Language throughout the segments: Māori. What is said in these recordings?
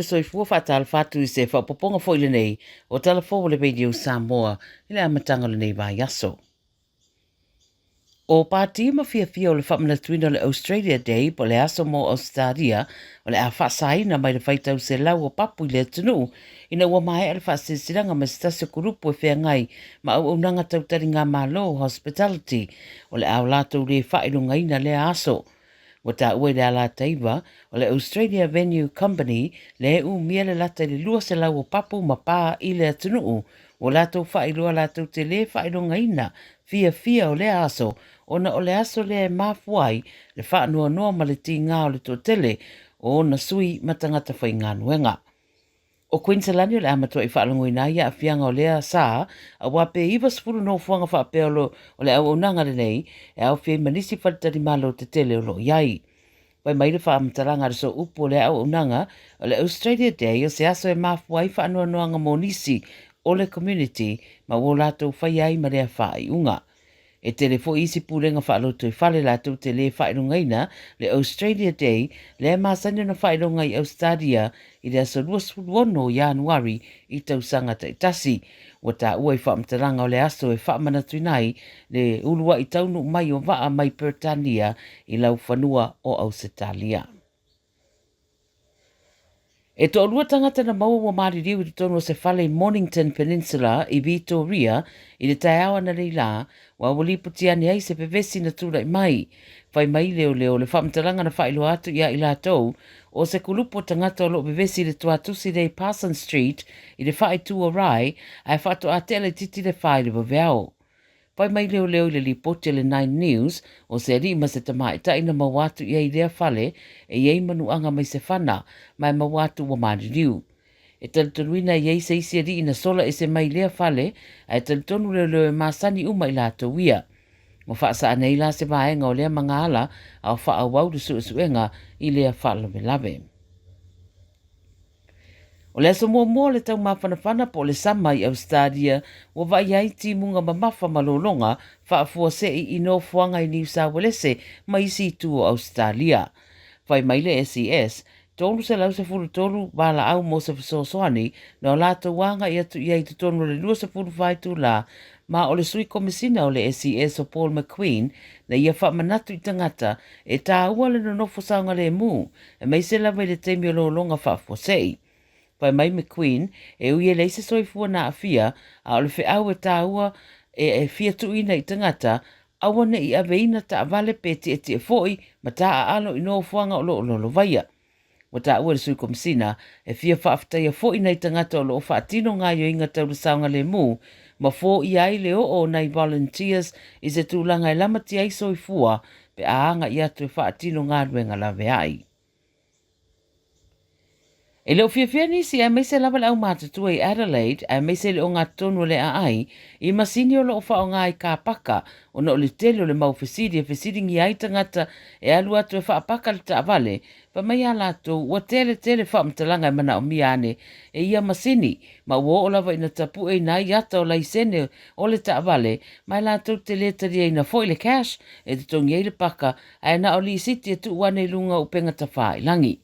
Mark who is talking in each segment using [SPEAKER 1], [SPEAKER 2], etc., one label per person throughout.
[SPEAKER 1] le soifua whaatala whātu I se whapoponga fo ile nei o Tala Fou le radio Samoa I le amatanga le nei vai aso. O pāti mawhia o le whamana tuina le Australia Day po le aso mo Ausetalia o le a whaasaina mai le whaitau se lau o papu I le tunu ina ua mai ale whaasisiranga ma stasio kurupu e whea ngai ma au unanga tautari ngā malo hospitality o le au lātou le whairunga ina le aso. Wata ue le ala taiva o le Australia Venue Company le u mia le lata le lua se lau o papu ma pā I le atunuu o lātou whairua lātou te le whairunga ina fia o le aso ona o le aso le mafuai le whaanua noa ma le ti ngā o le tōtele o na sui matangata whai ngā nuenga. O Queensland le amatua I whaalongo ina ia a whianga o lea sā, a wape iwa spuru no fuanga whaapeolo o le au unanga le nei, e au whia manisi wharitari malo te tele o lo iai. Pai maire whaamataranga reso upo le au unanga o le Australia Day o se aso e mafuai whaanua noanga mo nisi o le community ma o lātou whai ai ma rea whai unga. E tele fo isi pūrenga whaaloto I whale lātou te le whairungaina le Australia Day le māsani na whairunga I Ausetalia I le aso 2 Januari I tausanga te tasi. Wata ua I whaamtaranga o le aso e whaamana tuinai le ulua I taunu mai o waa mai Pertania I lau whanua o Ausetalia. E to alua tangata na maua wa maririu I tono se whale Mornington Peninsula I Victoria I le taiawa na reila wa waliputia ai se pevesi na tura I mai. Whai mai leo le whamtaranga na whailo atu ia I lātou o se kulupo tangata o lo pevesi le tuatusi le Parson Street I le whai tua rai ai whato a tele titi le whai le waweao. Pai mai leo le lipoti le 9 News o se rima se tamai ta ina mawatu ia I lea whale e iei manuanga mai se whana mai mawatu wa maririu. E talitonuina iei se isi ri ina sola e se mai lea whale a e talitonu leo e masani uma I lātou ia. Mo whaasa anei la se vaenga o lea mga ala au wha wau suenga I lea whala me lave. O le aso mua le tau mawhanawhana po le sama I Ausetalia wa vai ai timunga mamafa malolonga whaafua se I no fuanga I New South Wales ma isi tu o Ausetalia. Whai mai le SES, tolu se lau se furu tolu wala au mo se fisosoani na o lata wanga I atu I tu tonu le lua se furu whai tu la ma o le sui komisina o le SES o Paul McQueen na ia wha manatu I tangata e tā ua le no nofo saunga le mu e mai se lawa I le teimi o longa whaafua sei. Pai mai McQueen, e ui e leise soifua na awhia, a ole whi au e tāua e whia tuina I tangata, awana I aveina ta avale peti e te foi, ma ta a alo I no fuanga o lo vaia. Wa ta ua le sui komisina, e whia whaaftaia foi na I tangata o lo whaatino ngā yo inga tau saunga le mu, ma fo I ai le o nei volunteers I se tūlanga I lamati ai soifua, pe a anga I atu e whaatino ngā ruenga lawe ai. E leo fia nisi a meise lava le au mātatua I Adelaide a meise le o ngā tonu le a ai I masini o lo o whao ngā I ka paka o na o le tele o le mau fesiri e fesiri ngi ai tangata e alu atu e whaapaka le taavale pa mai a lato ua tele whaamtalanga I mana o miane e ia masini ma ua o lava ina tapu e nai ata o laisene o le taavale mai lato te letari e ina foi le cash e te tongi e le paka a na o li siti e tu wane lunga upenga tawha I langi.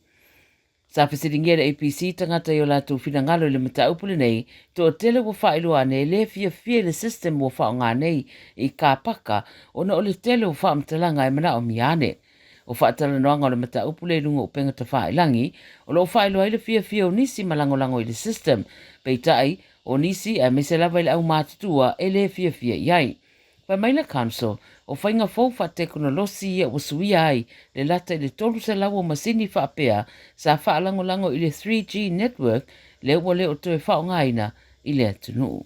[SPEAKER 1] Sa fesiringia APC tangata I o lātou whina le mata upule nei, to o tele wa whaelua nei le fia le system wa whao ngā nei I ka paka o na o le tele wa whaamtalanga I mana o miane. O whaatala noanga o le mata upule lunga o penga ta whaelangi, o lo whaelua I le fia o nisi malangolango I le system, peitai o nisi a mese lava I le au mātutua e le fia iai. Pa mai le council, o whainga fōwha teknolosi ia wasuia ai le lata I le tolu se lawa masini whaapea sa whaalangolango I le 3G network le ua le o toe whao ngaina I le atunu.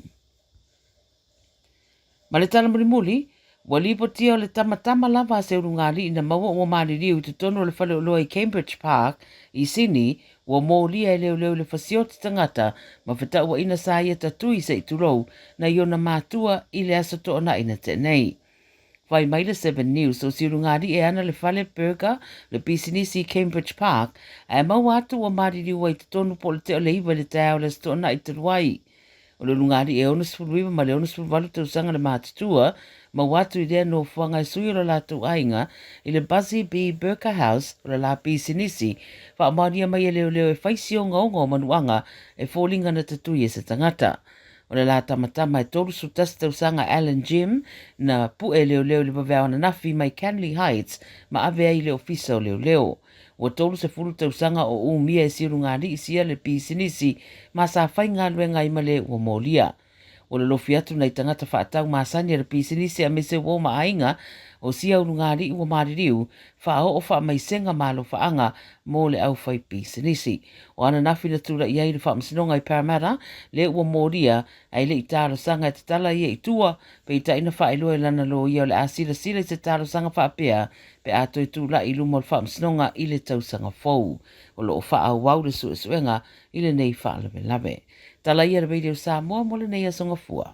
[SPEAKER 1] Ma le tala mulimuli, wa lipotia o le tamatama lava a seuru ngāri ina maua o maririu I te tono le whale o loa I Cambridge Park I Sydney wa mōlia e leo le whasioti tangata ma whetau ina sa ia tatui se I turou na iona mātua I le aso toona ina tenei. Whai mai le 7 News o siuru ngāri e ana le whale burger le pisinisi Cambridge Park e mau atu o maririu ai te tonu po le te o le iwa le tau le toona I te ruai. O le lungari e ona sfuluiva ma le ona sfuluvalu tausanga le mātutua, ma watu i rea no fuanga i sui o le lātou ainga i le Buzzy B. Burker House o le la Pisinisi, wha amaria mai e leo leo e whaisi o ngaonga o manuanga e fōlinga na tatui e se tangata. O le la tamatama e tolu sutasi tausanga Alan Jim na pu e leo leo le wawea na nafi mai Canley Heights ma avea i le ofisa o leo leo. Ua tolu se fulu tausanga o umia e siru ngāri i sia le Pisinisi ma sa whai ngā luenga i male ua mōlia. O le lofi atu nei tangata whaatau māsani le Pisinisi a mese wō maainga o sia uru ngāri i ua maririu whao o wha mai senga malo whaanga mō le au whai Pisinisi. O ana nafi na tura i aire wha msinonga i Parramatta le ua mōria ai le i tāro sanga e te tala ia i tua pe i taina wha iloa i lana lo ia o le asila sila i te tāro sanga wha apea pe ato i tūla i lumo le wha msinonga i le tausanga fou. O lo o wha au wau le suenga i le nei wha lawe lawe. Tala ia le radio Samoa mo le nei asonga fua.